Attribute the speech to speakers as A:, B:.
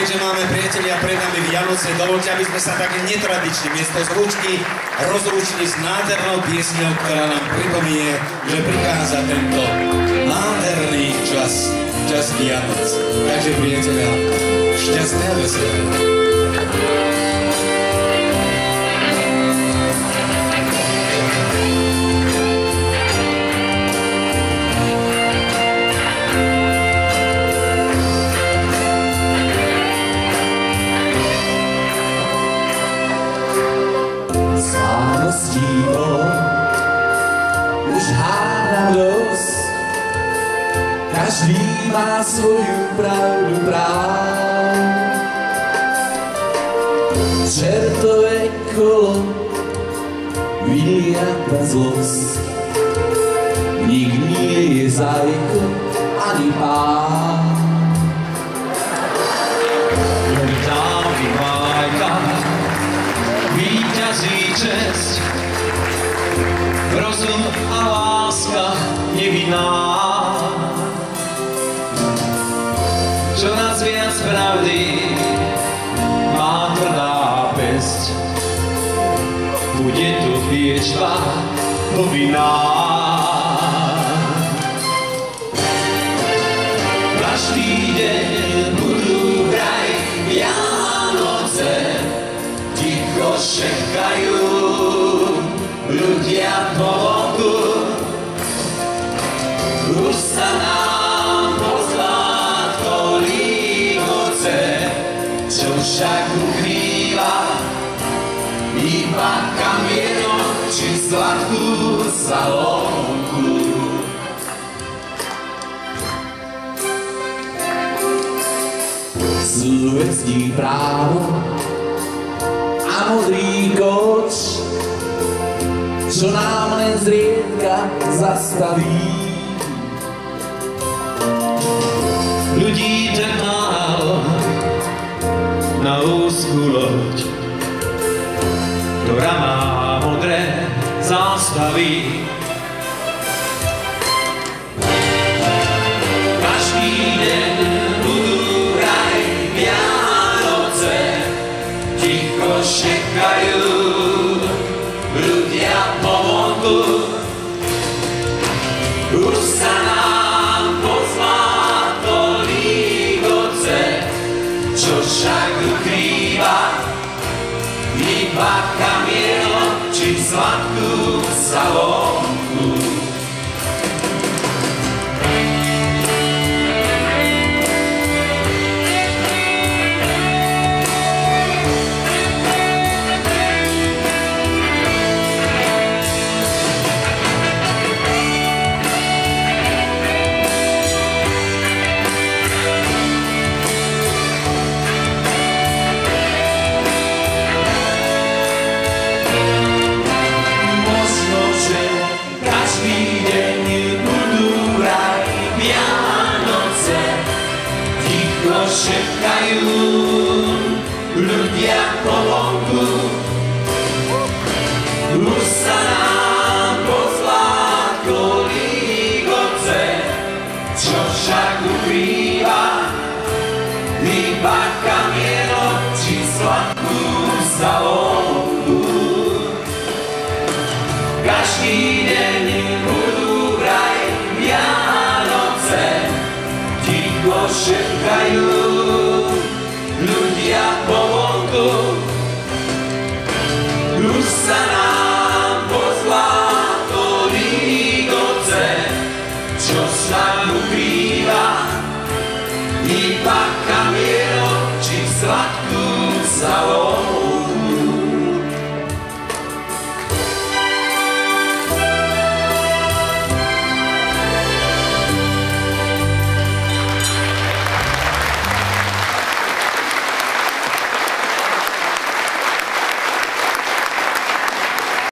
A: keďže máme priatelia pred nami Vianoce, dovolte, aby sme sa tak netradične miesto zvučky rozlúčili s nádhernou piesňou, ktorá nám pripomíne, že prichádza tento nádherný čas Vianoc. Takže priatelia, šťastné a veselé.
B: Už hádam dosť, každý má svoju pravdu práv. Čertové kolo vyliata zlosť, nik nie je zajko ani pán.
C: Dámy Majka, víťazí česť, rozum a láska nevinná. Čo nás viac pravdy má tvrdá pesť, bude tu liečba povinná. Každý deň budú vraj Vianoce, ticho šepkajú ľudia vonku. Už sa nám pozlátko lígoce, čo však ukrýva iba kamienok či sladkú salónku.
B: Súhvezdí právo a modrý koč, čo nám len zriedka zastaví.
C: Ľudí tak málo na úzkú loď, ktorá má modré zástavy. Každý deň budú vraj Vianoce, ticho šepkajú ľudia povonku. Už sa nám pozlátko lígoce, čo však ukrýva iba kamienok či sladkú salónku. Šepkajú ľudia povonku. Už sa nám pozlátko lígoce, čo však ukrýva iba kamienok či sladkú salónku. Každý deň budú vraj Vianoce, ticho šepkajú ľudia povonku. Už sa